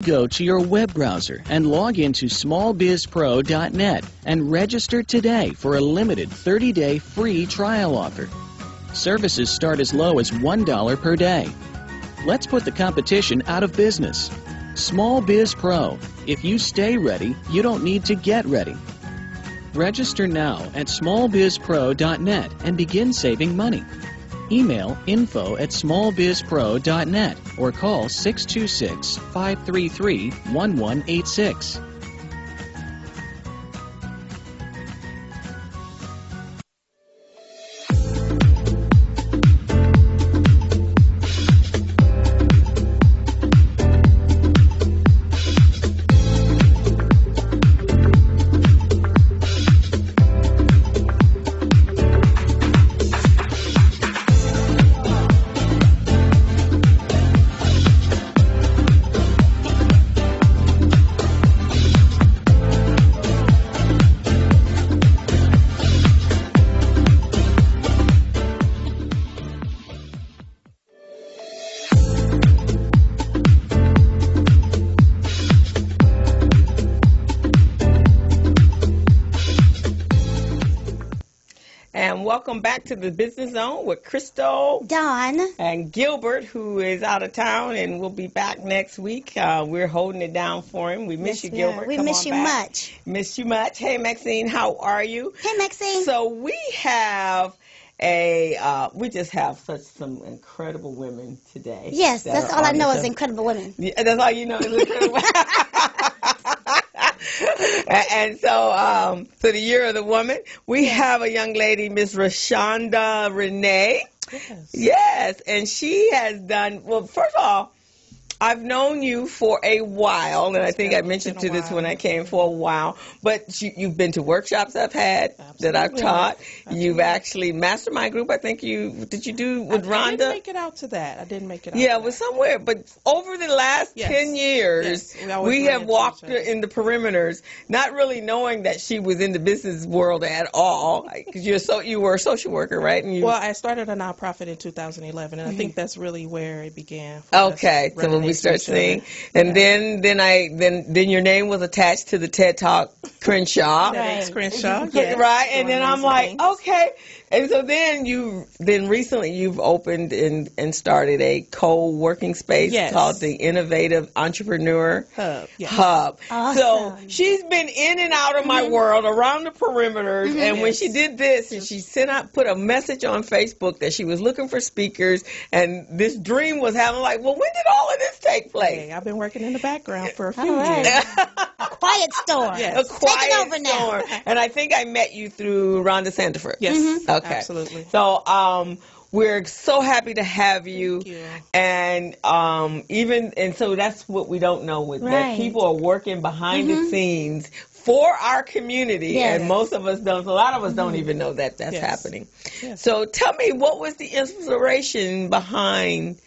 Go to your web browser and log into smallbizpro.net and register today for a limited 30-day free trial offer. Services start as low as $1 per day. Let's put the competition out of business. Small Biz Pro. If you stay ready, you don't need to get ready. Register now at smallbizpro.net and begin saving money. Email info@smallbizpro.net or call 626-533-1186. And welcome back to the Business Zone with Crystal, Dawn, and Gilbert, who is out of town and will be back next week. We're holding it down for him. We miss you, Gilbert. We miss you much. Miss you much. Hey, Maxine, how are you? Hey, Maxine. So we have we just have some incredible women today. Yes, that's all I know is incredible women. Yeah, that's all you know is incredible. And so, for the Year of the Woman, we have a young lady, Miss Rashonda Renee. Yes. Yes, and she has done, well, first of all, I've known you for a while, and I think I mentioned to this when I came for a while, but you've been to workshops I've had that I've taught. Absolutely. You've actually, Mastermind group, I think did you do with Rhonda? I didn't make it out to that. I didn't make it out Yeah, it was somewhere, but over the last 10 years, we have walked in the perimeters, not really knowing that she was in the business world at all, because you were a social worker, right? And well, I started a nonprofit in 2011, and I think that's really where it began. Okay, so when we start seeing, and then your name was attached to the TED Talk Crenshaw. TEDx Crenshaw, yes. Right, and then I'm like, okay. And so then recently you've opened and started a co-working space called the Innovative Entrepreneur Hub. Awesome. So she's been in and out of my world, around the perimeters, and when she did this, and she put a message on Facebook that she was looking for speakers, and this dream was having, like, well, when did all of this take place? Hey, I've been working in the background for a few years. A quiet storm. Yes. A quiet storm. Now. And I think I met you through Rhonda Sandiford. Yes. Okay. Absolutely. So we're so happy to have you. Thank you. And so that's what we don't know with that people are working behind the scenes for our community, and most of us don't. A lot of us don't even know that that's happening. Yes. So tell me, what was the inspiration behind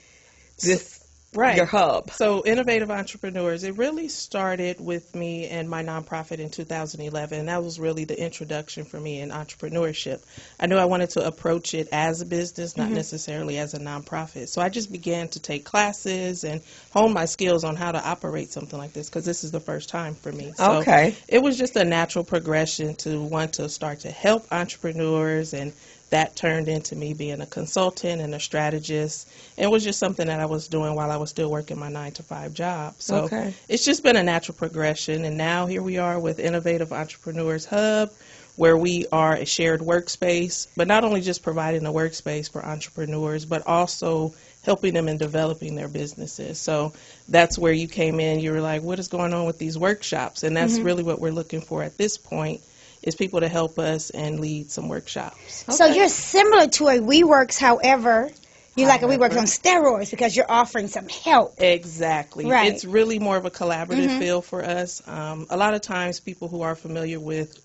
this? Your hub. So Innovative Entrepreneurs, it really started with me and my nonprofit in 2011. And that was really the introduction for me in entrepreneurship. I knew I wanted to approach it as a business, not necessarily as a nonprofit. So I just began to take classes and hone my skills on how to operate something like this, because this is the first time for me. So it was just a natural progression to want to start to help entrepreneurs, and that turned into me being a consultant and a strategist. It was just something that I was doing while I was still working my 9-to-5 job. So it's just been a natural progression. And now here we are with Innovative Entrepreneurs Hub, where we are a shared workspace, but not only just providing a workspace for entrepreneurs, but also helping them in developing their businesses. So that's where you came in. You were like, what is going on with these workshops? And that's really what we're looking for at this point, is people to help us and lead some workshops. So you're similar to a WeWorks, however, you're like a WeWorks on steroids, because you're offering some help. Exactly. Right. It's really more of a collaborative feel for us. A lot of times people who are familiar with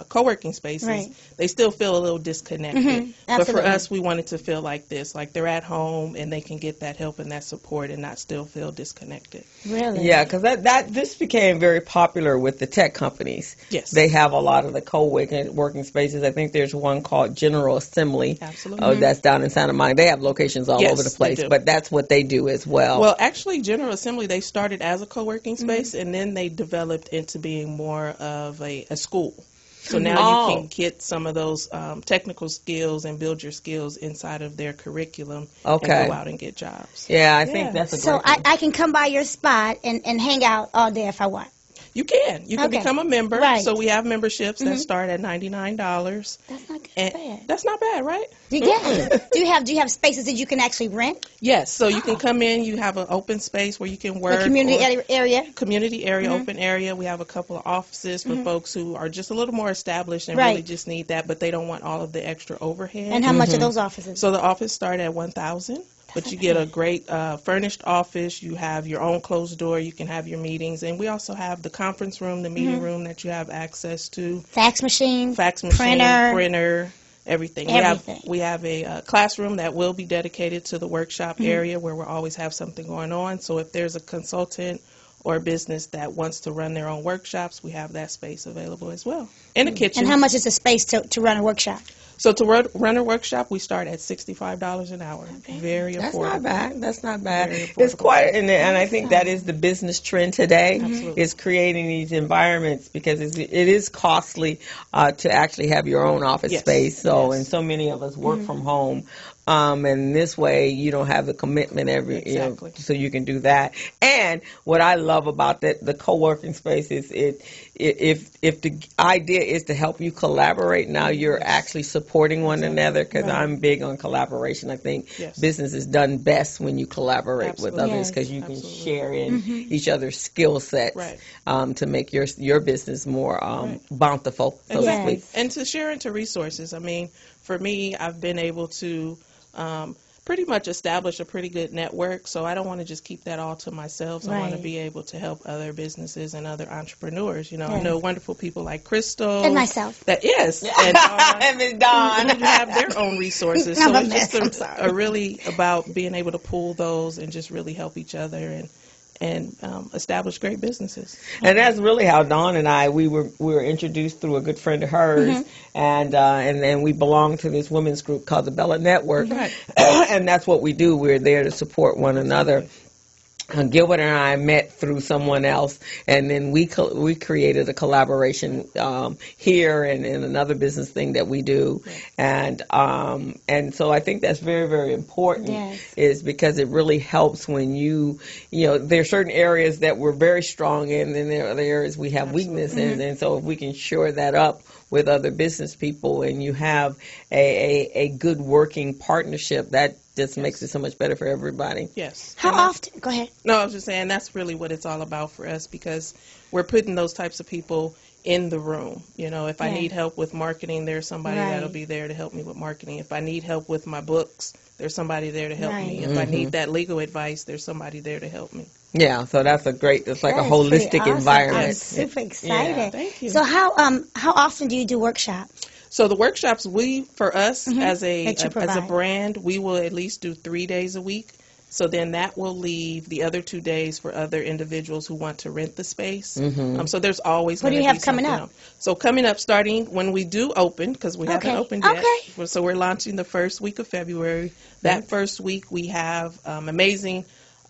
co-working spaces, they still feel a little disconnected. But for us, we wanted to feel like this, like they're at home and they can get that help and that support and not still feel disconnected. Really? Yeah, because this became very popular with the tech companies. Yes. They have a lot of the co-working spaces. I think there's one called General Assembly. Absolutely. That's down in Santa Monica. They have locations all over the place, but that's what they do as well. Well, actually, General Assembly, they started as a co-working space, and then they developed into being more of a school. So now you can get some of those technical skills and build your skills inside of their curriculum and go out and get jobs. Yeah, I think that's a great So I can come by your spot and hang out all day if I want. You can. You can become a member. Right. So we have memberships that start at $99. That's not bad. That's not bad, right? Do you have spaces that you can actually rent? Yes. So you can come in. You have an open space where you can work. A community area? Community area, open area. We have a couple of offices for folks who are just a little more established and really just need that, but they don't want all of the extra overhead. And how much are those offices? So the office start at $1,000. But you get a great furnished office. You have your own closed door. You can have your meetings. And we also have the conference room, the meeting room that you have access to. Fax machine, printer, everything. Everything. We have a classroom that will be dedicated to the workshop area where we'll always have something going on. So if there's a consultant or a business that wants to run their own workshops, we have that space available as well. In a kitchen. And how much is the space to run a workshop? So to run a workshop, we start at $65 an hour. Very affordable. That's not bad. It's quite, and I think that is the business trend today. Absolutely. Is creating these environments because it is costly to actually have your own office space. So and so many of us work from home. And this way you don't have the commitment so you can do that. And what I love about the co-working space is if the idea is to help you collaborate, now you're actually supporting one another, because I'm big on collaboration. I think business is done best when you collaborate with others, because you can share in each other's skill sets to make your business more bountiful, so to speak. And to share into resources. I mean, for me, I've been able to pretty much establish a pretty good network, so I don't want to just keep that all to myself. So I want to be able to help other businesses and other entrepreneurs. You know, I know wonderful people like Crystal and myself. And Ms. Dawn, who have their own resources. So it's just really about being able to pool those and just really help each other and establish great businesses. And that's really how Dawn and I we were introduced through a good friend of hers, and then we belong to this women's group called the Bella Network, and that's what we do. We're there to support one another. Gilbert and I met through someone else, and then we created a collaboration here and in another business thing that we do, and so I think that's very, very important, is because it really helps when you know there are certain areas that we're very strong in, and there are other areas we have weakness in, and so if we can shore that up with other business people, and you have a good working partnership, that just makes it so much better for everybody. Yes. How often? Go ahead. No, I was just saying that's really what it's all about for us, because we're putting those types of people in the room. You know, if I need help with marketing, there's somebody that'll be there to help me with marketing. If I need help with my books, there's somebody there to help me. If I need that legal advice, there's somebody there to help me. Yeah, so it's like a holistic environment. I'm super excited. Yeah, thank you. So how often do you do workshops? So the workshops, for us as a brand, we will at least do 3 days a week. So then that will leave the other 2 days for other individuals who want to rent the space. So there's always what do you have coming up? So coming up, starting when we do open, because we haven't opened yet. So we're launching the first week of February. That first week we have amazing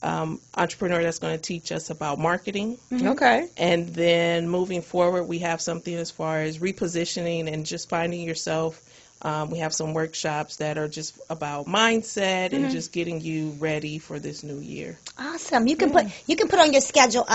entrepreneur that's going to teach us about marketing. And then moving forward, we have something as far as repositioning and just finding yourself. We have some workshops that are just about mindset and just getting you ready for this new year. Awesome. You can put on your schedule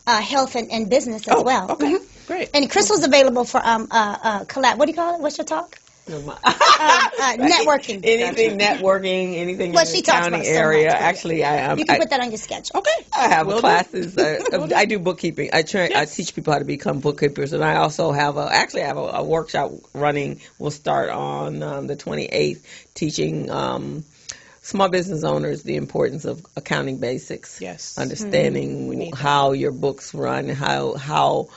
health and business as well. Okay. Great. And Crystal's available for collab. What do you call it? What's your talk? Networking. Anything in the county area. Actually, you can put that on your schedule. Okay. I have classes. I do bookkeeping. I teach people how to become bookkeepers, and I also have a workshop running. We'll start on the 28th, teaching small business owners the importance of accounting basics. Yes. Understanding how your books run, how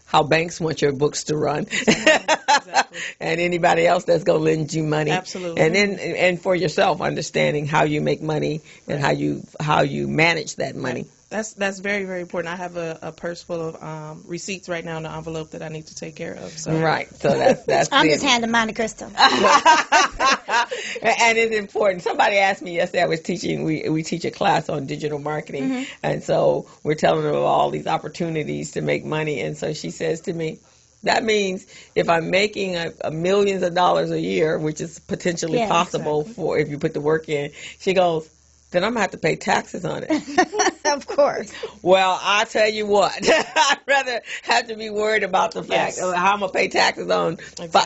how banks want your books to run. Exactly. And anybody else that's going to lend you money. Absolutely. And then, and for yourself, understanding how you make money and how you manage that money. Right. That's very, very important. I have a purse full of receipts right now in the envelope that I need to take care of. So. Right. So that's I'm just handing mine to Crystal. And it's important. Somebody asked me yesterday, I was teaching, we teach a class on digital marketing. And so we're telling them all these opportunities to make money. And so she says to me, that means if I'm making millions of dollars a year, which is potentially possible for if you put the work in, she goes, then I'm going to have to pay taxes on it. Of course. Well, I tell you what, I'd rather have to be worried about the fact of how I'm going to pay taxes on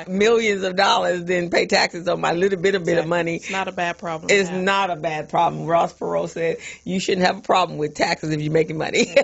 millions of dollars than pay taxes on my little bit of money. It's not a bad problem. It's not a bad problem. Ross Perot said you shouldn't have a problem with taxes if you're making money.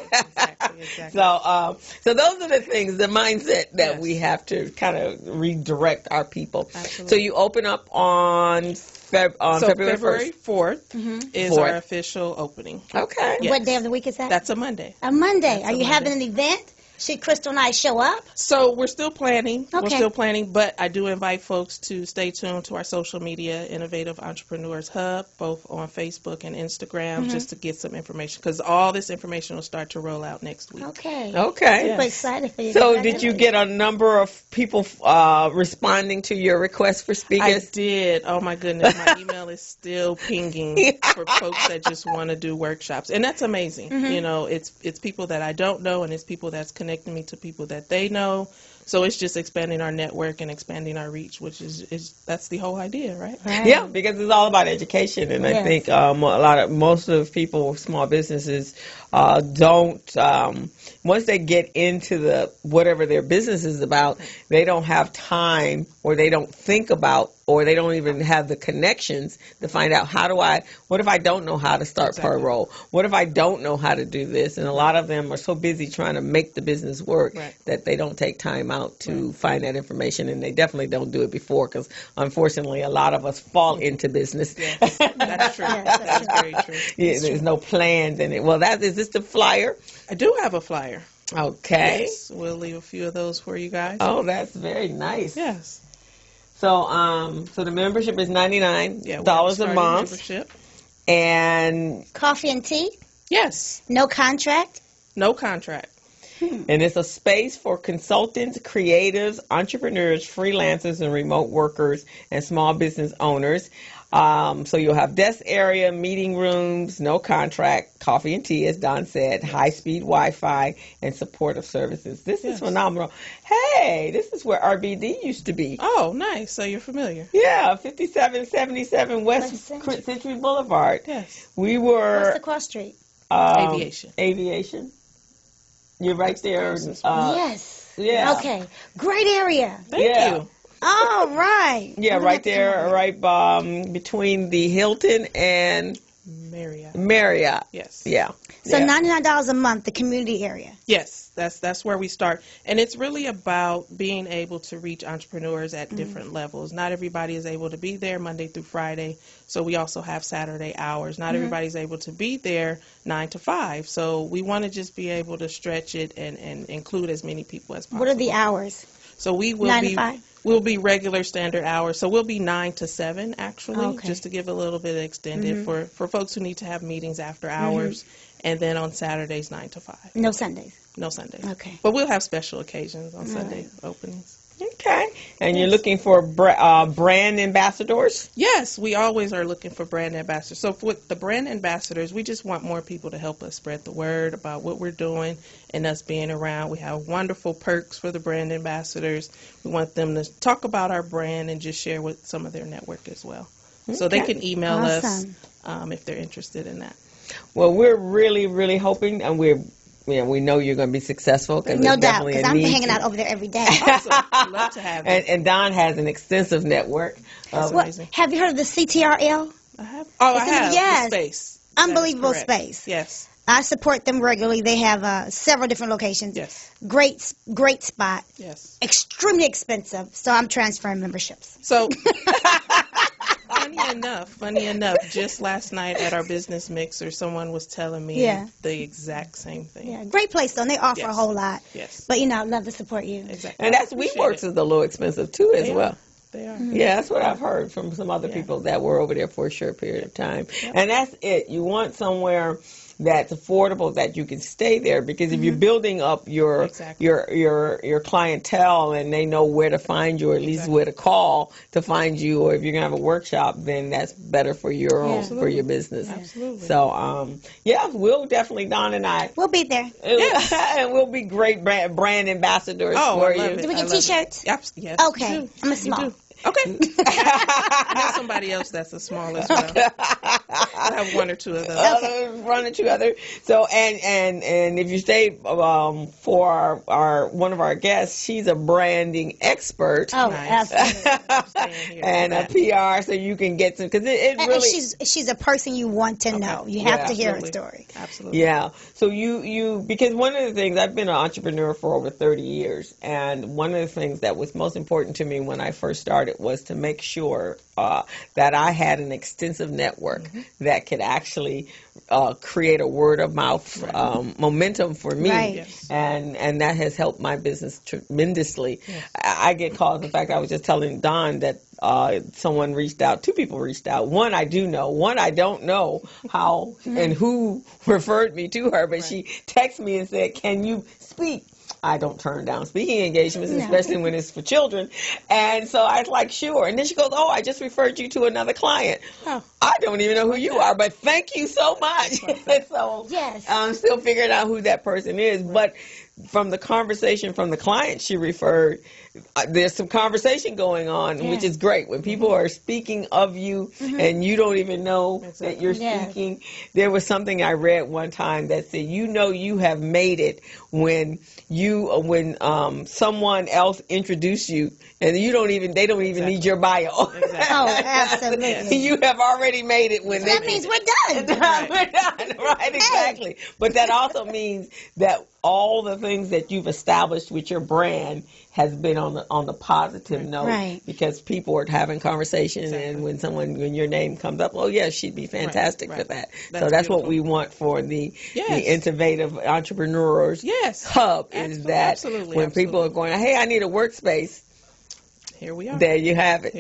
Exactly. So those are the things, the mindset that we have to kind of redirect our people. Absolutely. So you open up on February 4th is our official opening. Okay. What day of the week is that? That's a Monday. A Monday. Are you having an event? Should Crystal and I show up? So we're still planning. Okay. We're still planning, but I do invite folks to stay tuned to our social media, Innovative Entrepreneurs Hub, both on Facebook and Instagram, just to get some information, because all this information will start to roll out next week. Okay. Okay. Super excited for you. So did you get a number of people responding to your request for speakers? I did. Oh my goodness, my email is still pinging for folks that just want to do workshops, and that's amazing. You know, it's people that I don't know, and it's people that's connecting me to people that they know. So it's just expanding our network and expanding our reach, which is that's the whole idea, right? Yeah, because it's all about education, and I think most of people, small businesses, don't. Once they get into whatever their business is about, they don't have time, or they don't think about, or they don't even have the connections to find out what if I don't know how to start per roll? What if I don't know how to do this? And a lot of them are so busy trying to make the business work that they don't take time out to find that information, and they definitely don't do it before, because unfortunately a lot of us fall into business. Yes, that's true. That's very true. There's no plans in it. Well, is this the flyer? I do have a flyer. Okay. Yes, we'll leave a few of those for you guys. Oh, that's very nice. Yes. So, so the membership is $99 a month. Membership. And coffee and tea? Yes. No contract? No contract. And it's a space for consultants, creatives, entrepreneurs, freelancers, and remote workers, and small business owners. So you'll have desk area, meeting rooms, no contract, coffee and tea, as Don said, high-speed Wi-Fi, and supportive services. This is phenomenal. Hey, this is where RBD used to be. Oh, nice. So you're familiar. Yeah, 5777 West Century Boulevard. Yes. We were... What's the cross street? Aviation. You're right there. Yes. Yeah. Okay. Great area. Thank you. All right. Yeah, right there, right between the Hilton and Marriott. Yes. Yeah. So $99 a month, the community area. Yes, that's where we start. And it's really about being able to reach entrepreneurs at different levels. Not everybody is able to be there Monday through Friday, so we also have Saturday hours. Not everybody's able to be there 9 to 5, so we want to just be able to stretch it and include as many people as possible. What are the hours? So we will 9 to 5? We'll be regular standard hours. So we'll be 9 to 7, actually, just to give a little bit extended for folks who need to have meetings after hours. And then on Saturdays, 9 to 5. No Sundays? No Sundays. Okay. But we'll have special occasions on Sunday openings. Okay. And you're looking for brand ambassadors? Yes, we always are looking for brand ambassadors. So with the brand ambassadors, we just want more people to help us spread the word about what we're doing and us being around. We have wonderful perks for the brand ambassadors. We want them to talk about our brand and just share with some of their network as well. Okay. So they can email us if they're interested in that. Well, we're really, really hoping, and we know you're going to be successful. No doubt, because I'm hanging out over there every day. Awesome. I'd love to have you. And Don has an extensive network. That's amazing. Have you heard of the CTRL? I have. Oh, I have. Yes. The space. Unbelievable space. Yes. I support them regularly. They have several different locations. Yes. Great spot. Yes. Extremely expensive. So I'm transferring memberships. So Funny enough, just last night at our business mixer, someone was telling me the exact same thing. Yeah, great place though. And they offer a whole lot. Yes. But I'd love to support you. Exactly. And that's WeWorks is a little expensive too as well. They are. Yeah, that's what I've heard from some other people that were over there for a short period of time. Yep. And that's it. You want somewhere that's affordable, that you can stay there, because if you're building up your clientele and they know where to find you, or at least where to call to find you, or if you're gonna have a workshop, then that's better for your for your business. Absolutely. So we'll definitely, Dawn and I, we'll be there. And we'll be great brand ambassadors for you. Do we get t-shirts? Yes. Okay. I'm a small. Okay. I have somebody else that's a small as well. I have one or two of those. One or two other. So and if you stay for our one of our guests, she's a branding expert. Oh, absolutely. And a PR, so you can get some, because it really. And she's a person you want to know. You have to hear her story. Absolutely. Yeah. So you because one of the things, I've been an entrepreneur for over 30 years, and one of the things that was most important to me when I first started was to make sure that I had an extensive network that could actually create a word of mouth momentum for me, and that has helped my business tremendously. I get calls. In fact, I was just telling Dawn that someone reached out. Two people reached out. One I do know. One I don't know how and who referred me to her, but she texted me and said, "Can you speak?" I don't turn down speaking engagements, especially when it's for children. And so I was like, sure. And then she goes, "Oh, I just referred you to another client." Oh. I don't even know who you are, but thank you so much. So I'm still figuring out who that person is. But from the conversation from the client she referred, there's some conversation going on, which is great. When people are speaking of you and you don't even know that you're speaking. There was something I read one time that said, you have made it when someone else introduced you and they don't even need your bio. Oh, absolutely. You have already made it when that means we're done. We're done. Right, exactly. Hey. But that also means that all the things that you've established with your brand has been on the positive note, because people are having conversations, and when your name comes up, oh yes, she'd be fantastic for that. So that's what we want for the innovative entrepreneurs hub, is that when people are going, hey, I need a workspace. Here we are. There you have it.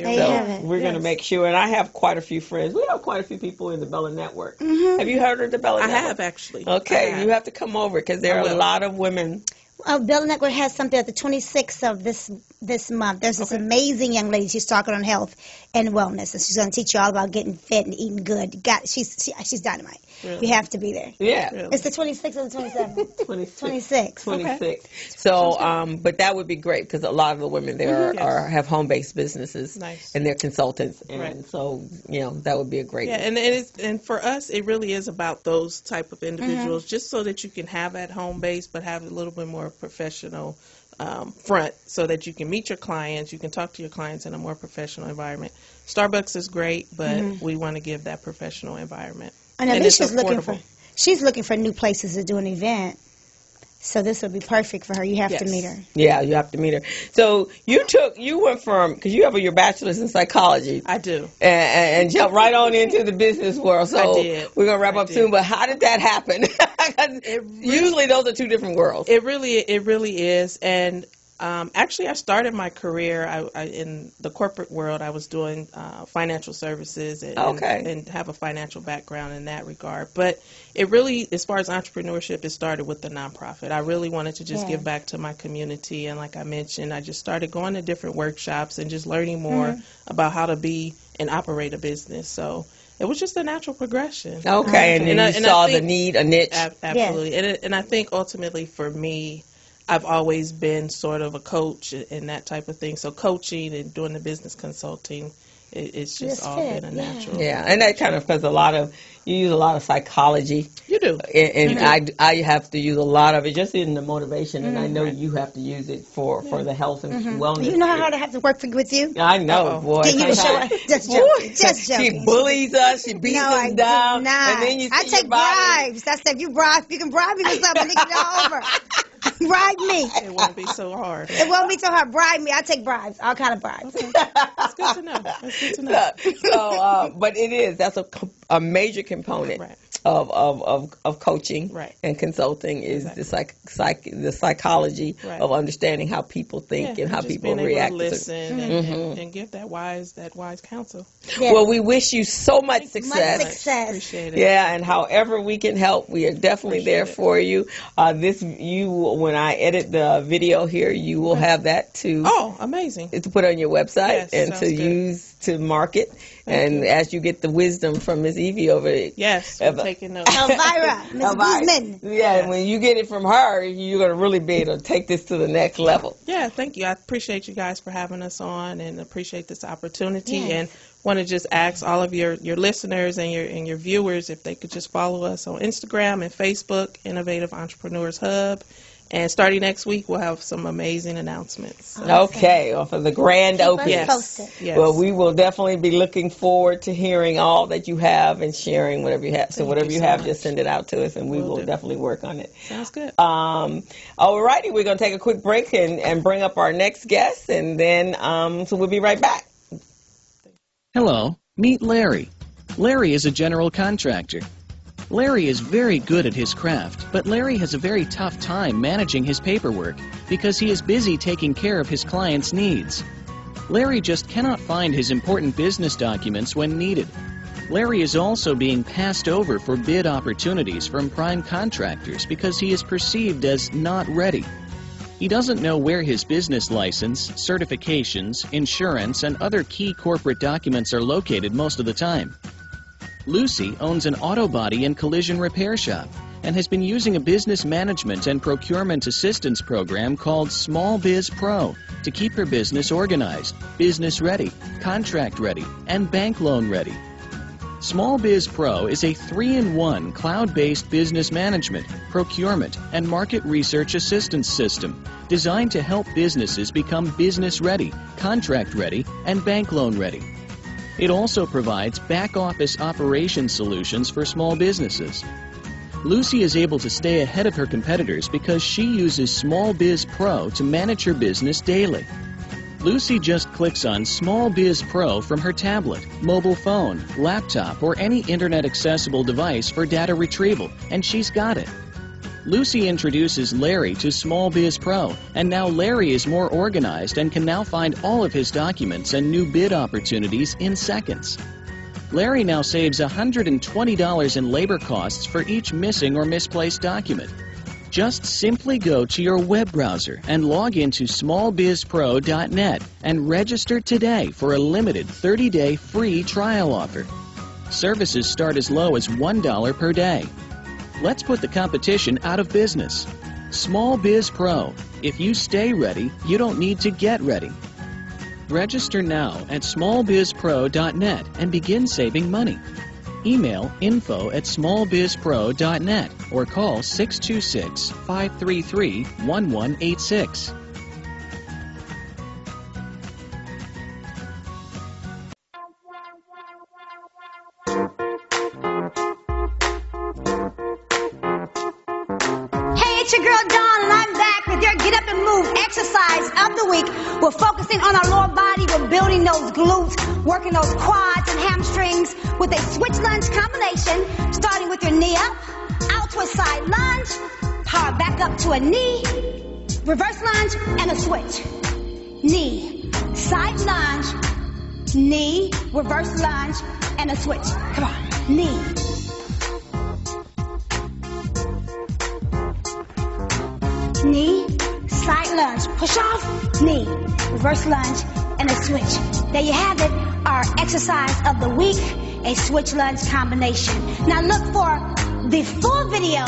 We're going to make sure, and I have quite a few friends. We have quite a few people in the Bella Network. Have you heard of the Bella Network? I have, actually. Okay, you have to come over, because there are a lot of women. Bella Network has something at the 26th of this month. There's this amazing young lady. She's talking on health and wellness, and she's going to teach you all about getting fit and eating good. She's dynamite. Really? You have to be there. Yeah. Really? It's the 26th or the 27th? 26. 26. Okay. So, but that would be great, because a lot of the women there have home-based businesses, and they're consultants, and so that would be a great. Yeah, and for us, it really is about those type of individuals, just so that you can have at home base, but have a little bit more professional front, so that you can meet your clients, you can talk to your clients in a more professional environment. Starbucks is great, but we want to give that professional environment. And at least she's looking for new places to do an event. So this would be perfect for her. You have to meet her. Yeah, you have to meet her. So you went from, because you have your bachelor's in psychology. I do. And jumped right on into the business world. So I did. We're going to wrap up soon, but how did that happen? Usually those are two different worlds. It really is. And actually, I started my career in the corporate world. I was doing financial services and have a financial background in that regard. But it really, as far as entrepreneurship, it started with the nonprofit. I really wanted to just give back to my community. And like I mentioned, I just started going to different workshops and just learning more about how to be and operate a business. So it was just a natural progression. Okay, and then you saw the need, a niche. Absolutely. And I think ultimately for me, I've always been sort of a coach and that type of thing. So coaching and doing the business consulting, it's just all been a natural. Yeah, and that kind of, because you use a lot of psychology. You do. And I have to use a lot of it just in the motivation, and I know you have to use it for the health and wellness. You know how hard I have to work with you? I know, boy. Can you show her? Just joking. Just joking. She bullies us. She beats us down. And then you see I take bribes. That's if you can bribe me with something, get it all over. Bribe me. It won't be so hard. It won't be so hard. Bribe me. I take bribes. All kind of bribes. Okay. That's good to know. That's good to know. So, but that's a major component of coaching and consulting is the psychology of understanding how people think and how people react. To listen and give that wise counsel. Yes. Well, we wish you so much success. Appreciate it. Yeah, and however we can help, we are definitely there for you. When I edit the video here, you will have that too. Oh, amazing! To put on your website and to use to market. And as you get the wisdom from Miss Evie over there. Yes, we're taking notes. Elvira, Miss Guzman. Yeah, when you get it from her, you're going to really be able to take this to the next level. Yeah, thank you. I appreciate you guys for having us on and appreciate this opportunity. And want to just ask all of your listeners and your viewers if they could just follow us on Instagram and Facebook, Innovative Entrepreneurs Hub. And starting next week, we'll have some amazing announcements. Okay, for the grand opening. Yes. Well, we will definitely be looking forward to hearing all that you have and sharing whatever you have. So whatever you have, just send it out to us, and we will definitely work on it. Sounds good. All righty, we're going to take a quick break and bring up our next guest, and then so we'll be right back. Hello, meet Larry. Larry is a general contractor. Larry is very good at his craft, but Larry has a very tough time managing his paperwork because he is busy taking care of his clients' needs. Larry just cannot find his important business documents when needed. Larry is also being passed over for bid opportunities from prime contractors because he is perceived as not ready. He doesn't know where his business license, certifications, insurance, and other key corporate documents are located most of the time. Lucy owns an auto body and collision repair shop and has been using a business management and procurement assistance program called Small Biz Pro to keep her business organized, business ready, contract ready, and bank loan ready. Small Biz Pro is a 3-in-1 cloud-based business management, procurement, and market research assistance system designed to help businesses become business ready, contract ready, and bank loan ready. It also provides back-office operation solutions for small businesses. Lucy is able to stay ahead of her competitors because she uses Small Biz Pro to manage her business daily. Lucy just clicks on Small Biz Pro from her tablet, mobile phone, laptop, or any internet-accessible device for data retrieval, and she's got it. Lucy introduces Larry to Small Biz Pro, and now Larry is more organized and can now find all of his documents and new bid opportunities in seconds. Larry now saves $120 in labor costs for each missing or misplaced document. Just simply go to your web browser and log into smallbizpro.net and register today for a limited 30-day free trial offer. Services start as low as $1 per day. Let's put the competition out of business. Small Biz Pro. If you stay ready, you don't need to get ready. Register now at smallbizpro.net and begin saving money. Email info@smallbizpro.net or call 626-533-1186. It's your girl Dawn, and I'm back with your Get Up and Move exercise of the week. We're focusing on our lower body. We're building those glutes, working those quads and hamstrings with a switch lunge combination, starting with your knee up, out to a side lunge, power back up to a knee, reverse lunge, and a switch. Knee, side lunge, knee, reverse lunge, and a switch. Come on, knee. Knee, side lunge, push off, knee, reverse lunge, and a switch. There you have it, our exercise of the week, a switch lunge combination. Now look for the full video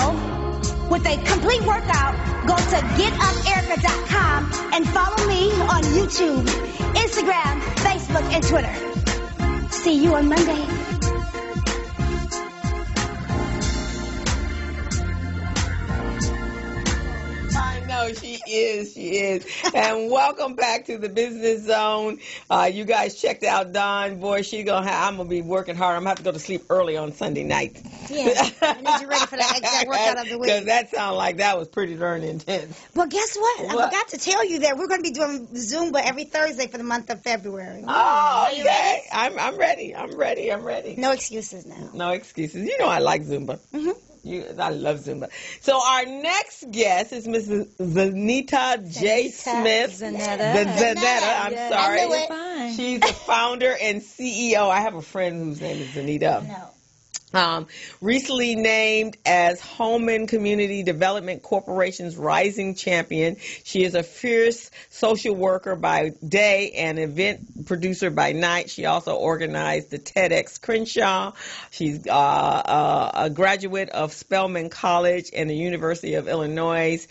with a complete workout. Go to getuperica.com and follow me on YouTube, Instagram, Facebook, and Twitter. See you on Monday. know she is. And welcome back to the Business Zone. You guys checked out Dawn. Boy, I'm gonna be working hard. I'm gonna have to go to sleep early on Sunday night. Yeah, and then you're ready for that workout of the week. Because that sounded like that was pretty darn intense. Well, guess what? I forgot to tell you that we're going to be doing Zumba every Thursday for the month of February. Oh, okay. I'm ready. No excuses now. No excuses. You know I like Zumba. Mm-hmm. I love Zumba. So our next guest is Mrs. Zanetta J. Smith. Zanetta. I'm sorry. I knew it. She's the founder and CEO. I have a friend whose name is Zanetta. No. Recently named as Holman Community Development Corporation's Rising Champion. She is a fierce social worker by day and event producer by night. She also organized the TEDx Crenshaw. She's a graduate of Spelman College and the University of Illinois.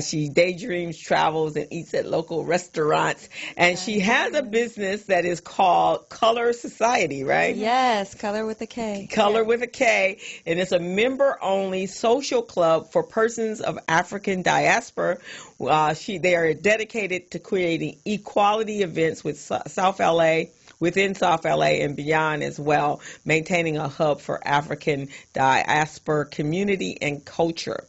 She daydreams, travels, and eats at local restaurants. And she has a business that is called Color Society, right? Yes, Color with a K. Color with a K, and it's a member-only social club for persons of African diaspora. They are dedicated to creating equality events with within South LA and beyond as well, maintaining a hub for African diaspora community and culture.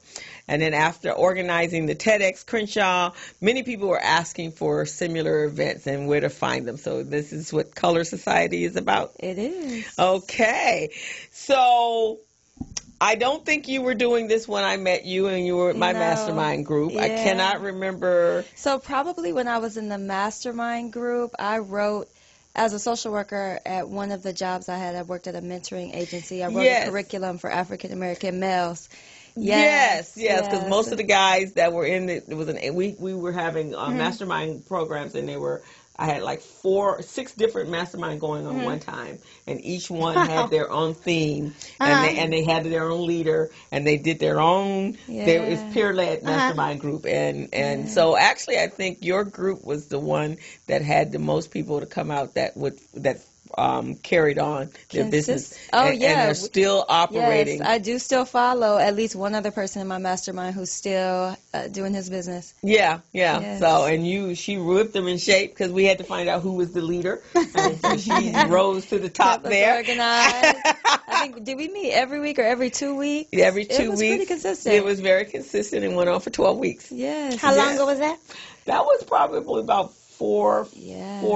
And then after organizing the TEDx Crenshaw, many people were asking for similar events and where to find them. So this is what Color Society is about? It is. Okay. So I don't think you were doing this when I met you and you were in my mastermind group. Yeah. I cannot remember. So probably when I was in the mastermind group, I wrote, as a social worker at one of the jobs I had, I worked at a mentoring agency. I wrote a curriculum for African American males. Yes, because most of the guys that were in we were having mastermind programs, and I had like 6 different mastermind going on one time, and each one had their own theme, and they had their own leader, and they did their own. It was peer-led mastermind group, and so actually I think your group was the one that had the most people to come out that carried on their business. And they're still operating. Yes, I do still follow at least one other person in my mastermind who's still doing his business. Yeah. Yes. So, and she whipped them in shape because we had to find out who was the leader. And so she rose to the top there. Organized. I think, did we meet every week or every 2 weeks? Every 2 weeks. It was pretty consistent. It was very consistent and went on for 12 weeks. Yes. How long ago was that? That was probably about 4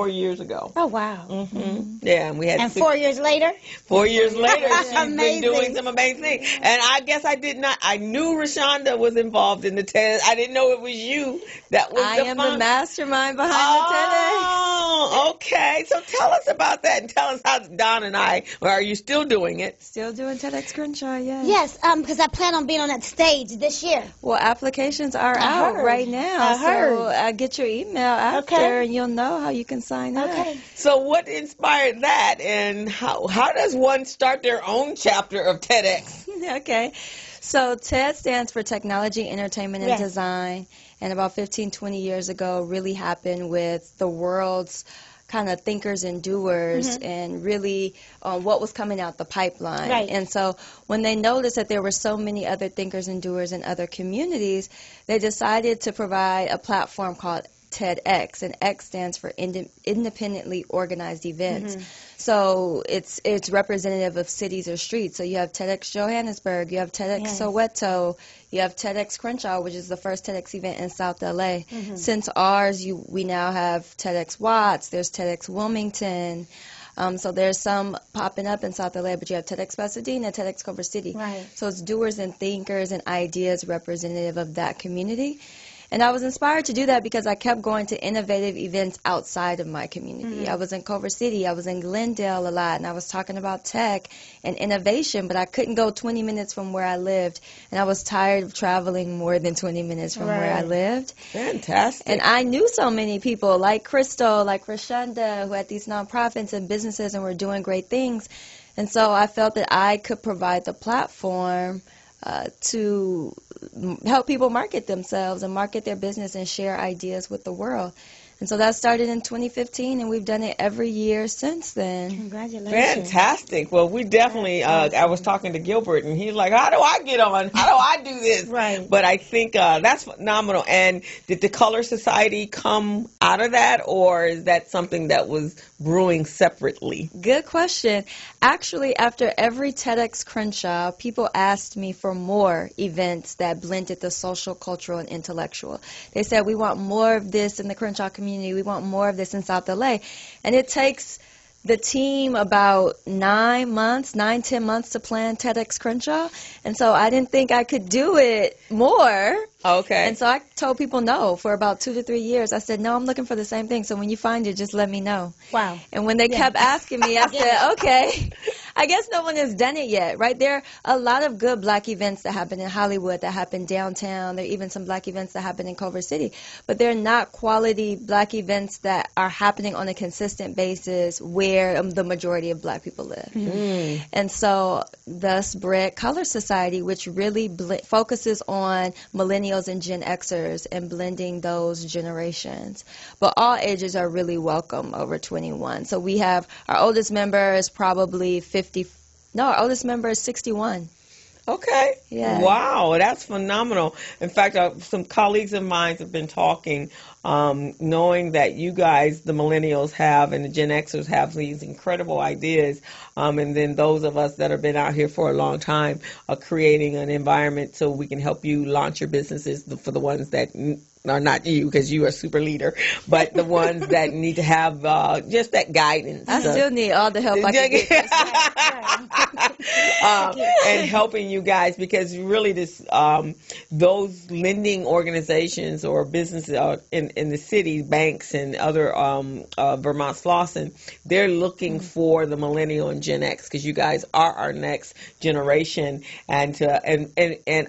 years ago. Oh, wow. Mm-hmm. Yeah, and we had 4 years later? 4 years later, she's been doing some amazing things. And I guess I knew Rashonda was involved in the TED. I didn't know it was you that was the mastermind behind the TEDx. Oh, okay. So tell us about that, and tell us how Don and are you still doing it? Still doing TEDx Crenshaw, yes. Yes, because I plan on being on that stage this year. Well, applications are out right now. So get your email after. And you'll know how you can sign up. Okay. So what inspired that, and how does one start their own chapter of TEDx? Okay. So TED stands for Technology, Entertainment, and Design. And about 15, 20 years ago really happened with the world's kind of thinkers and doers and really what was coming out the pipeline. Right. And so when they noticed that there were so many other thinkers and doers in other communities, they decided to provide a platform called TEDx, and X stands for independently organized events. So it's representative of cities or streets. So you have TEDx Johannesburg, you have TEDx Soweto, you have TEDx Crenshaw, which is the first TEDx event in South LA. Since ours, we now have TEDx Watts, there's TEDx Wilmington. So there's some popping up in South LA, but you have TEDx Pasadena, TEDx Culver City. Right. So it's doers and thinkers and ideas representative of that community. And I was inspired to do that because I kept going to innovative events outside of my community. I was in Culver City, I was in Glendale a lot, and I was talking about tech and innovation, but I couldn't go 20 minutes from where I lived, and I was tired of traveling more than 20 minutes from where I lived. Fantastic. And I knew so many people like Crystal, like Rashonda, who had these nonprofits and businesses and were doing great things. And so I felt that I could provide the platform to help people market themselves and market their business and share ideas with the world. And so that started in 2015, and we've done it every year since then. Congratulations. Fantastic. Well, we definitely, I was talking to Gilbert, and he's like, how do I get on? How do I do this? Right. But I think that's phenomenal. And did the Color Society come out of that, or is that something that was brewing separately? Good question. Actually, after every TEDx Crenshaw, people asked me for more events that blended the social, cultural, and intellectual. They said, we want more of this in the Crenshaw community. We want more of this in South LA. And it takes the team about 10 months to plan TEDx Crenshaw. And so I didn't think I could do it more. Okay. And so I told people no for about 2 to 3 years. I said, no, I'm looking for the same thing. So when you find it, just let me know. Wow. And when they kept asking me, I said, okay, I guess no one has done it yet, right? There are a lot of good black events that happen in Hollywood, that happen downtown. There are even some black events that happen in Culver City. But they're not quality black events that are happening on a consistent basis where the majority of black people live. Mm-hmm. And so thus bred Color Society, which really focuses on millennials and Gen Xers and blending those generations. But all ages are really welcome over 21. So we have, our oldest member is probably our oldest member is 61. Okay. Yeah. Wow, that's phenomenal. In fact, some colleagues of mine have been talking, knowing that you guys, the millennials, have and the Gen Xers have these incredible ideas, and then those of us that have been out here for a long time are creating an environment so we can help you launch your businesses for the ones that are not you, because you are a super leader, but the ones that need to have just that guidance. I still need all the help I can get. And helping you guys, because really this those lending organizations or businesses in the city, banks and other Vermont Slauson, they're looking for the millennial and Gen X, because you guys are our next generation, and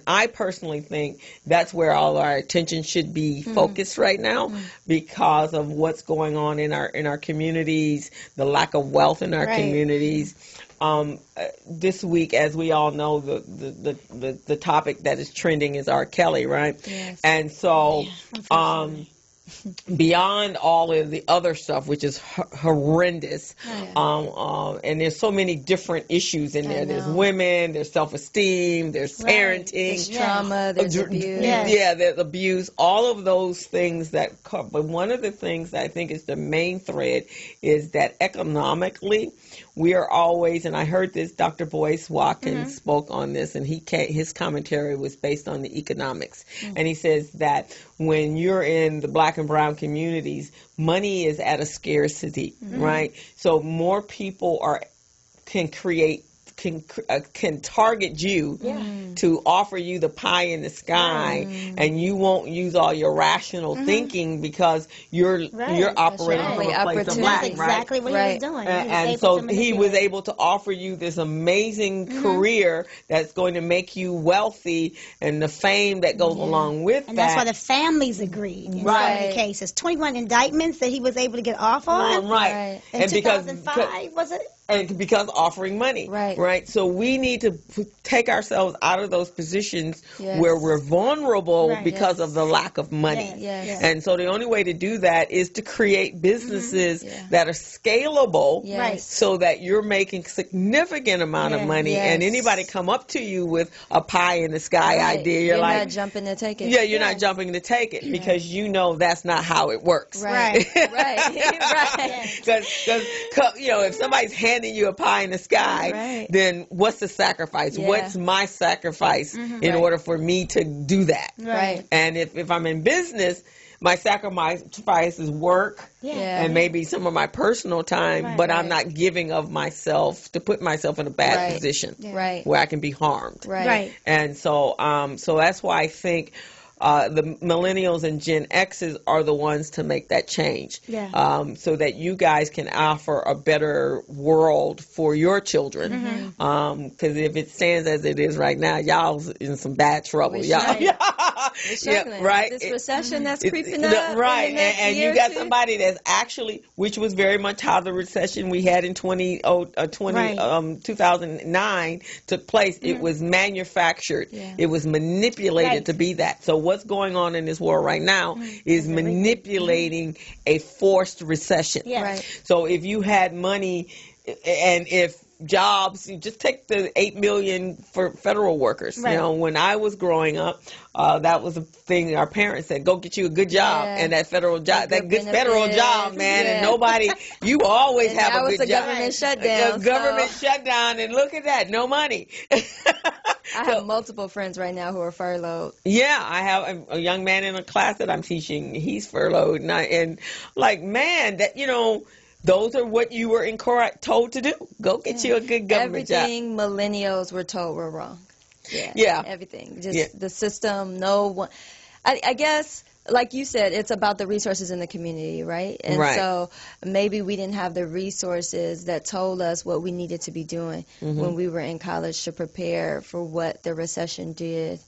I personally think that's where all our attention should be focused right now, because of what's going on in our communities, the lack of wealth in our communities. This week, as we all know, the topic that is trending is R. Kelly, right? Yes. And so, beyond all of the other stuff, which is horrendous, and there's so many different issues in there. There's women, there's self-esteem, there's parenting, there's trauma, there's abuse. Yeah, there's abuse. All of those things that come. But one of the things that I think is the main thread is that economically, we are always, and I heard this, Dr. Boyce Watkins spoke on this, and his commentary was based on the economics. And he says that when you're in the black and brown communities, money is at a scarcity, right? So more people can target you to offer you the pie in the sky, and you won't use all your rational thinking, because you're operating from a place of lack. That's exactly what he was doing. And so he was able to offer you this amazing career that's going to make you wealthy, and the fame that goes along with and that. that's why the families agreed in so many cases. 21 indictments that he was able to get off on. Right. In 2005, was it? And because offering money, right? So we need to take ourselves out of those positions where we're vulnerable because of the lack of money. And so the only way to do that is to create businesses that are scalable, so that you're making significant amount of money. And anybody come up to you with a pie in the sky idea, you're like, not jumping to take it. Yeah, you're not jumping to take it, because you know that's not how it works. Right. Because if somebody's handing you a pie in the sky, then what's the sacrifice? What's my sacrifice in order for me to do that? Right. And if I'm in business, my sacrifice is work and maybe some of my personal time, but I'm not giving of myself to put myself in a bad position where I can be harmed. Right. And so that's why I think the millennials and Gen X's are the ones to make that change, so that you guys can offer a better world for your children. Because if it stands as it is right now, y'all's in some bad trouble. We're struggling. right. This recession that's creeping up. Right. In the next And year you got or two. somebody that's actually, which was very much how the recession we had in 2009 took place. It was manufactured. Yeah. It was manipulated to be that. So what's going on in this world right now is manipulating a forced recession. Yes. Right. So if you had money and if jobs, you just take the 8 million for federal workers. Right. You know, when I was growing up, that was a thing our parents said, go get you a good job. Yeah. And that federal job, that good benefits. federal job, man. Yeah. And nobody, you always And have now a it's good a job. government shutdown. A government shutdown, and look at that, no money. I have multiple friends right now who are furloughed. Yeah, I have a young man in a class that I'm teaching. He's furloughed, and like, man, that, you know, those are what you were told to do. Go get you a good government job. Everything millennials were told were wrong. Yeah. Everything. Just the system, no one. I guess, like you said, it's about the resources in the community, right? And so maybe we didn't have the resources that told us what we needed to be doing when we were in college to prepare for what the recession did.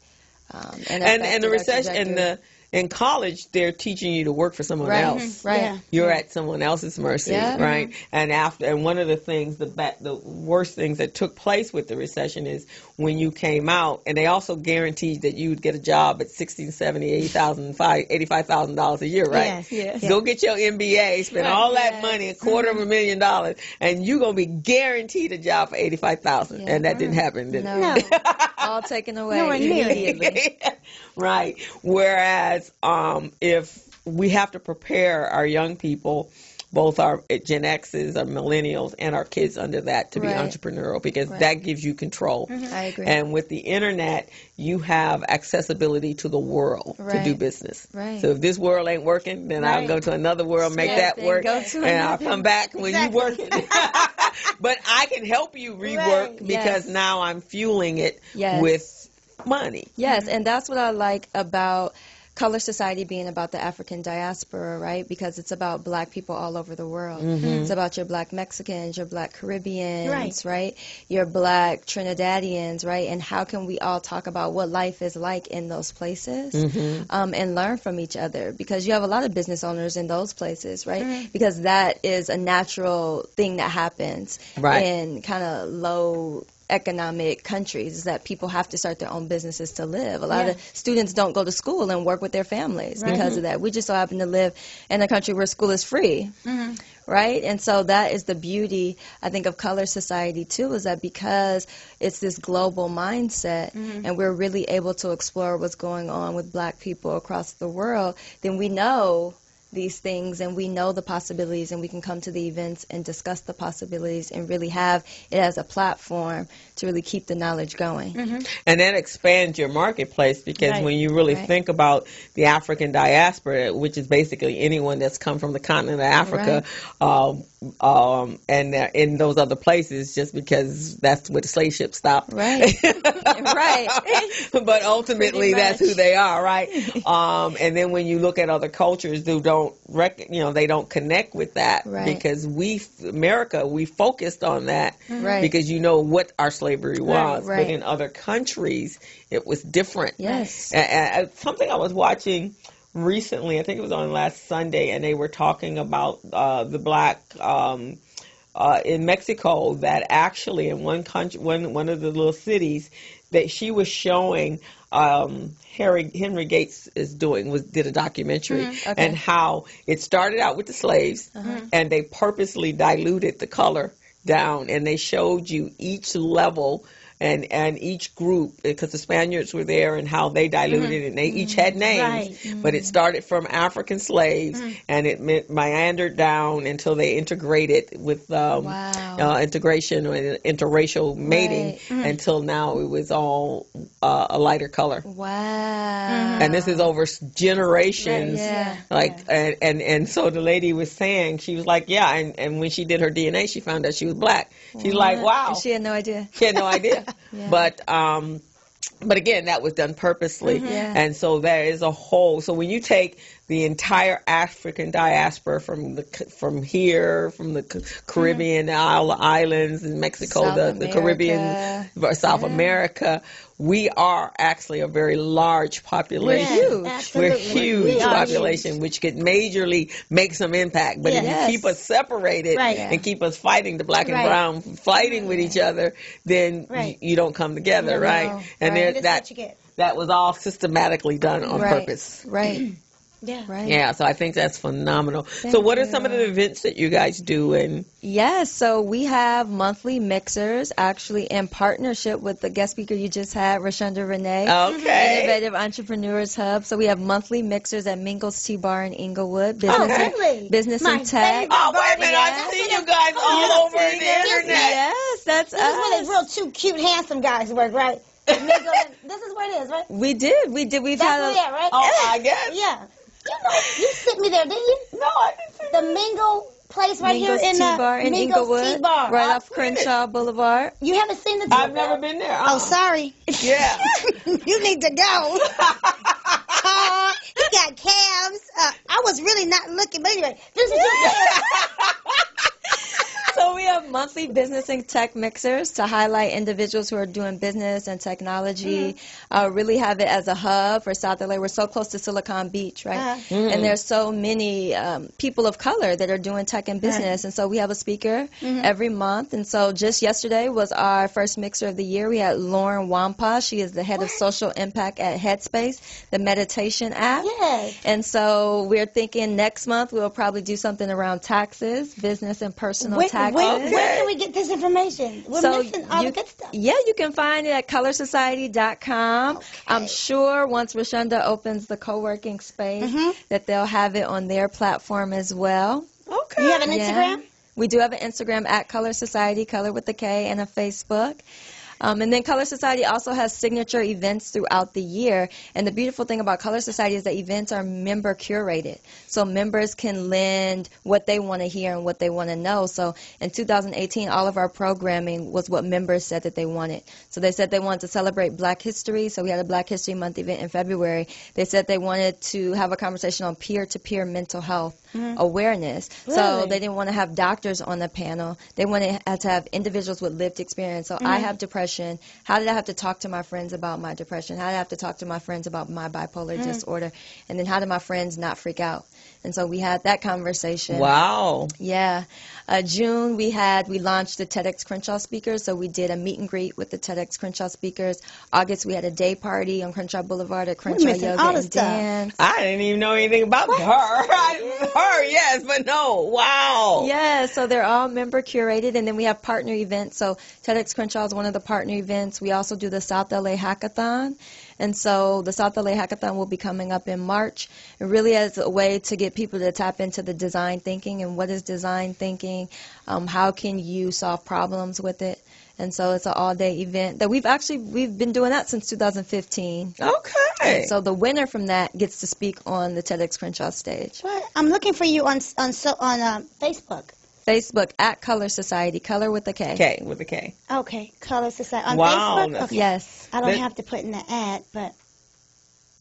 And the recession and in college, they're teaching you to work for someone else. Right. Yeah. You're at someone else's mercy, right? And one of the things, the worst things that took place with the recession is when you came out, and they also guaranteed that you would get a job at $60,000, $70,000, $80,000, $85,000 a year, right? Yes. Go get your MBA, spend all that money, $250,000, and you're gonna be guaranteed a job for $85,000, and that didn't happen, did it? No. All taken away Nowhere near it. immediately. Right. Whereas if we have to prepare our young people, both our Gen X's, our millennials, and our kids under that to be entrepreneurial, because that gives you control. I agree. And with the internet, you have accessibility to the world to do business. Right. So if this world ain't working, then I'll go to another world, make that work, and I'll come back when you working. But I can help you rework because now I'm fueling it with money. Yes, and that's what I like about Color Society being about the African diaspora, right? Because it's about black people all over the world. It's about your black Mexicans, your black Caribbeans, right? Your black Trinidadians, right? And how can we all talk about what life is like in those places and learn from each other? Because you have a lot of business owners in those places, right? Because that is a natural thing that happens in kind of low economic countries, is that people have to start their own businesses to live. A lot of students don't go to school and work with their families because of that. We just so happen to live in a country where school is free, right? And so that is the beauty, I think, of Color Society too, is that because it's this global mindset and we're really able to explore what's going on with black people across the world, then we know these things and we know the possibilities, and we can come to the events and discuss the possibilities and really have it as a platform to really keep the knowledge going. And that expands your marketplace, because when you really think about the African diaspora, which is basically anyone that's come from the continent of Africa, and in those other places, just because that's where the slave ship stopped. Right. But ultimately, that's who they are, right? And then when you look at other cultures who don't they don't connect with that, because America, we focused on that because you know what our slavery was. But in other countries, it was different. Yes. And something I was watching recently, I think it was on last Sunday, and they were talking about the black in Mexico, that actually in one country, one of the little cities, that she was showing Henry Gates did a documentary and how it started out with the slaves and they purposely diluted the color down, and they showed you each level and each group, because the Spaniards were there, and how they diluted it, and they each had names, but it started from African slaves, and it meandered down until they integrated with integration or interracial mating, until now it was all a lighter color. Wow. And this is over generations. And so the lady was saying, she was like, and when she did her DNA, she found out she was black. She's like, wow. And she had no idea. She had no idea. But again, that was done purposely. And so there is a whole, so when you take the entire African diaspora from the Caribbean, the islands, and Mexico, the Caribbean, South America. We are actually a very large population. We're huge population, which could majorly make some impact. But if you keep us separated and keep us fighting, the black and brown fighting with each other, then you don't come together, right? And that was all systematically done on purpose. Right. Yeah. Right. Yeah, so I think that's phenomenal. So what are some of the events that you guys do? Yes, so we have monthly mixers, actually in partnership with the guest speaker you just had, Rashonda Renee. Okay. Innovative Entrepreneurs Hub. So we have monthly mixers at Mingle's Tea Bar in Inglewood. Business and tech. Oh, wait a minute. I've seen you guys all over the internet. Yes, that's us. This is where the real two cute, handsome guys work, right? This is where it is, right? We did. We've That's had where right? Oh, I guess. Yeah. You sent me there, didn't you? No, I didn't see the Mingle place right Mingle's here in Tea Bar in Inglewood, Tea Bar. right off Crenshaw Boulevard. You haven't seen the I've never been there. Oh, sorry. Yeah. You need to go. He got calves. I was really not looking, but anyway, this is So we have monthly business and tech mixers to highlight individuals who are doing business and technology. Really have it as a hub for South LA. We're so close to Silicon Beach, right? And there's so many people of color that are doing tech and business. And so we have a speaker every month. And so just yesterday was our first mixer of the year. We had Lauren Wampa. She is the head of social impact at Headspace, the meditation app. Yes. And so we're thinking next month we'll probably do something around taxes, business and personal taxes. Where can we get this information? We're missing all the good stuff. Yeah, you can find it at colorsociety.com. Okay. I'm sure once Rashonda opens the co-working space that they'll have it on their platform as well. Okay. You have an Instagram? We do have an Instagram at Color Society, Color with a K, and a Facebook. And then Color Society also has signature events throughout the year. And the beautiful thing about Color Society is that events are member curated. So members can lend what they want to hear and what they want to know. So in 2018, all of our programming was what members said that they wanted. So they said they wanted to celebrate Black History. So we had a Black History Month event in February. They said they wanted to have a conversation on peer-to-peer mental health awareness. Really? So they didn't want to have doctors on the panel. They wanted to have individuals with lived experience. So I have depression. How did I have to talk to my friends about my depression? How did I have to talk to my friends about my bipolar disorder? And then how did my friends not freak out? And so we had that conversation. Wow. Yeah. June, we launched the TEDx Crenshaw speakers, so we did a meet and greet with the TEDx Crenshaw speakers. August, we had a day party on Crenshaw Boulevard at Crenshaw Yoga and Dance. I didn't even know anything about her. Yes, but no. Wow. Yeah, so they're all member curated, and then we have partner events. So TEDx Crenshaw is one of the partner events. We also do the South LA Hackathon. And so the South LA Hackathon will be coming up in March, and really as a way to get people to tap into the design thinking and what is design thinking, how can you solve problems with it. And so it's an all-day event that we've been doing that since 2015. Okay. And so the winner from that gets to speak on the TEDx Crenshaw stage. What? I'm looking for you on Facebook. Facebook at Color Society, Color with a K. K with a K. Okay, Color Society. On Wow. Facebook? Okay. Yes. I don't have to put in the ad, but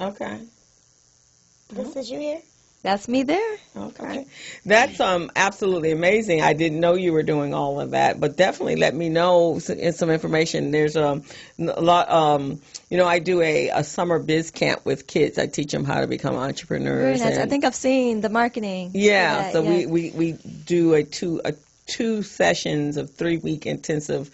Okay. this is you here? That's me there. Okay. That's absolutely amazing. I didn't know you were doing all of that, but definitely let me know some information. There's a lot, I do a summer biz camp with kids. I teach them how to become entrepreneurs. Very nice. I think I've seen the marketing. Yeah, so yes. we do two sessions of 3-week intensive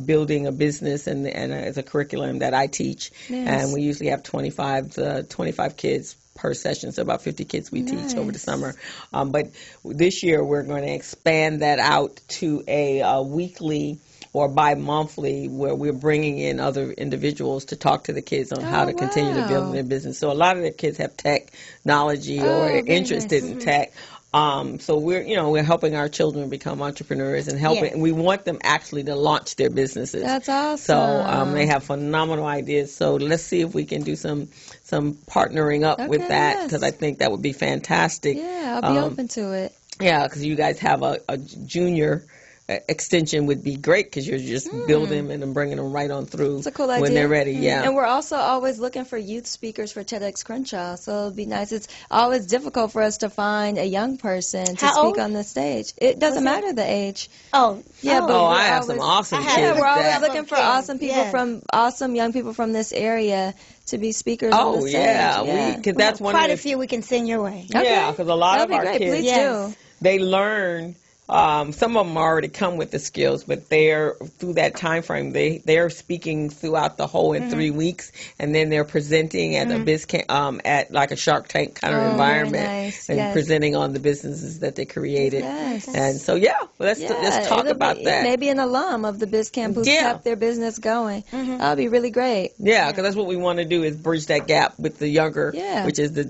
building a business and as a curriculum that I teach. Yes. And we usually have 25 kids per session, so about 50 kids we teach over the summer. But this year we're going to expand that out to a weekly or bi-monthly where we're bringing in other individuals to talk to the kids on how to continue to build their business. So a lot of the kids have technology or are interested in tech. So we're helping our children become entrepreneurs and helping. And we want them actually to launch their businesses. That's awesome. So they have phenomenal ideas. So let's see if we can do some partnering up with that, because I think that would be fantastic. Yeah, I'll be open to it. Yeah, because you guys have a junior extension would be great because you're just building them and bringing them right on through. It's a cool idea. When they're ready. Yeah. And we're also always looking for youth speakers for TEDx Crenshaw. So it'd be nice. It's always difficult for us to find a young person to speak on the stage. It doesn't matter the age. Oh, yeah. But I have some awesome kids. Yeah, we're always looking for awesome people awesome young people from this area to be speakers on the stage. Yeah, because that's one quite a few we can send your way. Yeah, because a lot of our kids, please do. They learn. Some of them already come with the skills, but they're through that time frame. They're speaking throughout the whole in 3 weeks, and then they're presenting at a biz at like a Shark Tank kind of environment, and presenting on the businesses that they created. Yes. And so let's talk about that. Maybe an alum of the biz camp who's kept their business going. That'll be really great. Yeah, because that's what we want to do is bridge that gap with the younger, which is the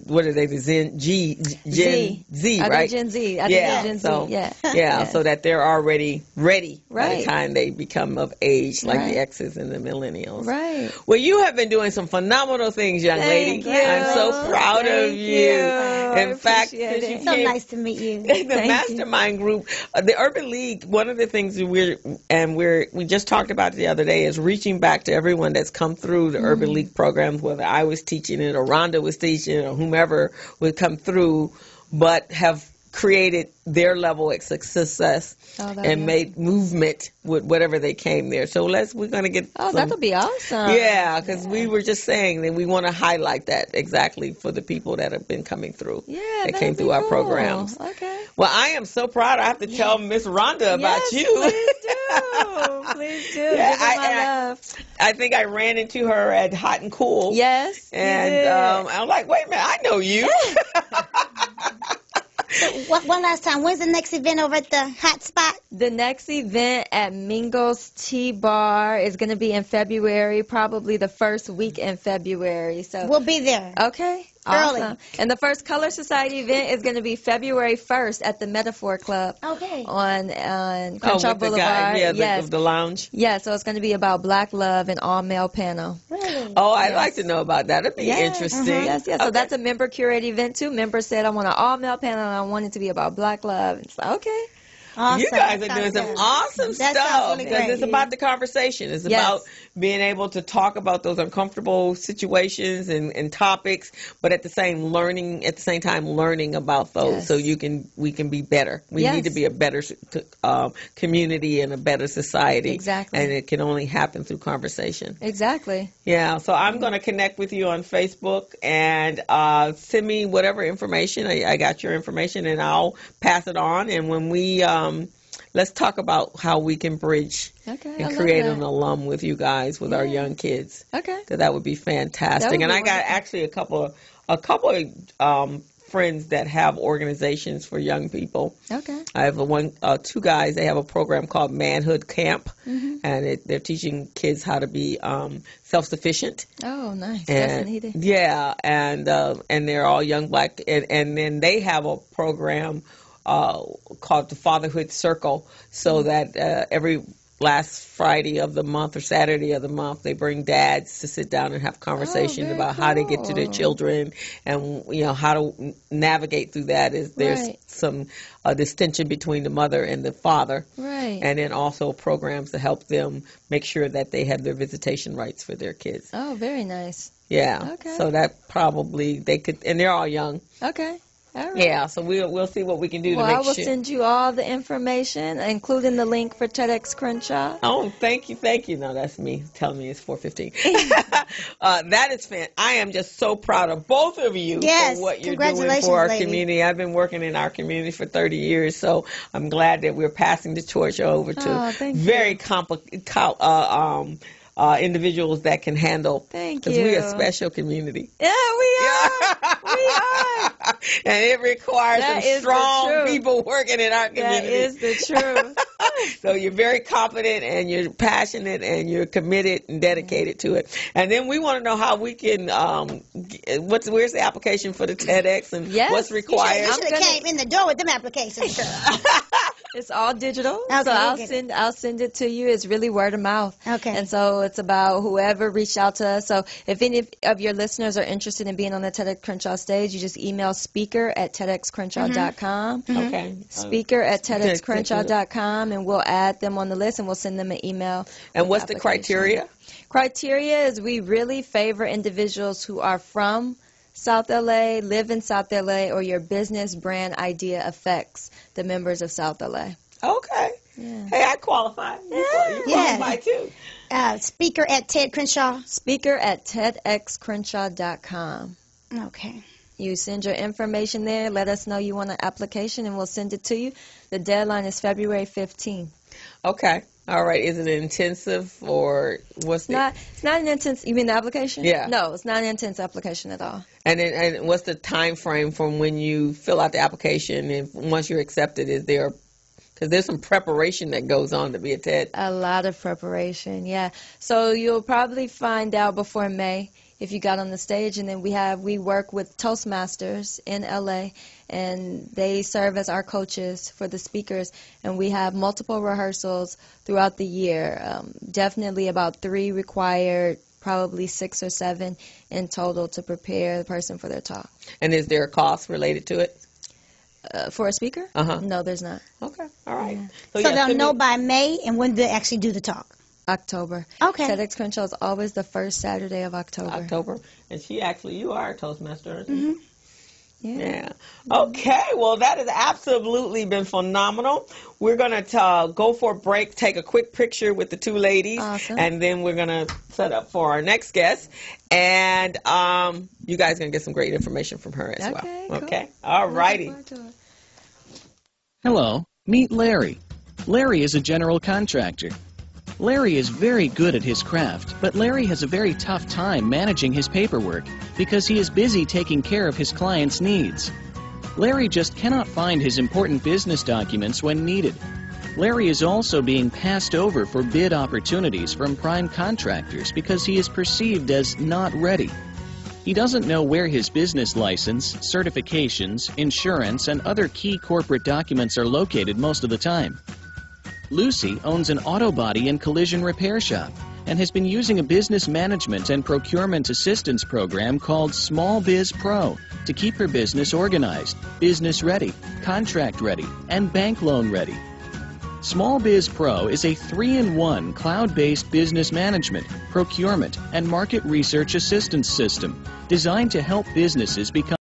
Gen Z, right? Gen Z. I think Gen Z. Yeah, so that they're already ready by the time they become of age, like the X's and the millennials. Right. Well, you have been doing some phenomenal things, young lady. I'm so proud of you. In fact, it's so nice to meet you. The Mastermind group, the Urban League. One of the things we just talked about the other day is reaching back to everyone that's come through the Urban League programs, whether I was teaching it or Rhonda was teaching it or whomever would come through, but have created their level of success and made movement with whatever they came there. So we're going to get that'll be awesome. Yeah, because we were just saying that we want to highlight that exactly for the people that have been coming through. Yeah, that came through our programs. Okay. Well, I am so proud. I have to tell Miss Rhonda about you. Please do. Give her my love. I think I ran into her at Hot and Cool. Yes. And I'm like, wait a minute, I know you. One last time, when's the next event over at the Hot Spot? The next event at Mingo's Tea Bar is going to be in February, probably the first week in February. So we'll be there. Okay. Early. Awesome. And the first Color Society event is going to be February 1st at the Metaphor Club. Okay. On Crenshaw Boulevard. The lounge. Yeah, so it's going to be about Black love and all-male panel. Really? Oh, I'd like to know about that. That'd be interesting. Yes. So that's a member-curated event, too. Members said, I want an all-male panel, and I want it to be about Black love. And it's like, okay. Awesome. You guys are doing some awesome stuff because it's about the conversation. It's about being able to talk about those uncomfortable situations and topics, but at the same time learning about those so we can be better. We need to be a better community and a better society. Exactly. And it can only happen through conversation. Exactly. Yeah. So I'm going to connect with you on Facebook and send me whatever information. I got your information and I'll pass it on. And when we let's talk about how we can bridge and create an alum with you guys, with our young kids. Okay. Because that would be fantastic. And I got actually a couple of friends that have organizations for young people. Okay. I have two guys. They have a program called Manhood Camp, and they're teaching kids how to be self-sufficient. Oh, nice. And, yeah, and they're all young black, and then they have a program called the Fatherhood Circle, so that every last Friday of the month or Saturday of the month, they bring dads to sit down and have conversations about how they get to their children, and how to navigate through that. There's some distinction between the mother and the father, and then also programs to help them make sure that they have their visitation rights for their kids. Oh, very nice. Yeah. Okay. So that probably they could, and they're all young. Okay. All right. Yeah, so we'll see what we can do to make sure. Well, I will send you all the information, including the link for TEDx Crenshaw. Oh, thank you. No, that's me telling me it's 4:15. That is fantastic. I am just so proud of both of you for what you're doing for our community. I've been working in our community for 30 years, so I'm glad that we're passing the torch over to very complicated individuals that can handle. Thank you. Because we're a special community. Yeah, we are. We are. And it requires some strong people working in our community. That is the truth. So you're very confident and you're passionate and you're committed and dedicated to it. And then we want to know how we can, where's the application for the TEDx and what's required? You should have came in the door with them applications, girl. It's all digital. Okay, so I'll send it to you. It's really word of mouth. Okay. And so it's about whoever reached out to us. So if any of your listeners are interested in being on the TEDx Crenshaw stage, you just email speaker@TEDxCrenshaw.com. Okay. Speaker@TEDxCrenshaw.com, and we'll add them on the list, and we'll send them an email. And what's the criteria? Criteria is we really favor individuals who are from South LA, live in South LA, or your business brand idea affects the members of South LA. Okay. Yeah. Hey, I qualify. You qualify too. Speaker at Ted Crenshaw. Speaker@TEDxCrenshaw.com. Okay. You send your information there, let us know you want an application, and we'll send it to you. The deadline is February 15th. Okay. All right. Is it intensive or what's It's not an intense. You mean the application? Yeah. No, it's not an intense application at all. And what's the time frame from when you fill out the application and once you're accepted? Is there, because there's some preparation that goes on to be a TED? A lot of preparation, yeah. So you'll probably find out before May if you got on the stage, and then we work with Toastmasters in LA, and they serve as our coaches for the speakers, and we have multiple rehearsals throughout the year. Definitely about 3 required, probably 6 or 7 in total to prepare the person for their talk. And is there a cost related to it? For a speaker? Uh-huh. No, there's not. Okay, all right. Yeah. So they'll know by May, and when do they actually do the talk? October. Okay. TEDx Crenshaw is always the first Saturday of October. And you are a Toastmaster, aren't you? Mm-hmm. Yeah. Okay. Well, that has absolutely been phenomenal. We're going to go for a break, take a quick picture with the 2 ladies, awesome. And then we're going to set up for our next guest. And you guys are going to get some great information from her as well. Cool. Okay. All righty. Hello, meet Larry. Larry is a general contractor. Larry is very good at his craft, but Larry has a very tough time managing his paperwork because he is busy taking care of his clients' needs. Larry just cannot find his important business documents when needed. Larry is also being passed over for bid opportunities from prime contractors because he is perceived as not ready. He doesn't know where his business license, certifications, insurance, and other key corporate documents are located most of the time. Lucy owns an auto body and collision repair shop and has been using a business management and procurement assistance program called Small Biz Pro to keep her business organized, business ready, contract ready, and bank loan ready. Small Biz Pro is a 3-in-1 cloud-based business management, procurement, and market research assistance system designed to help businesses become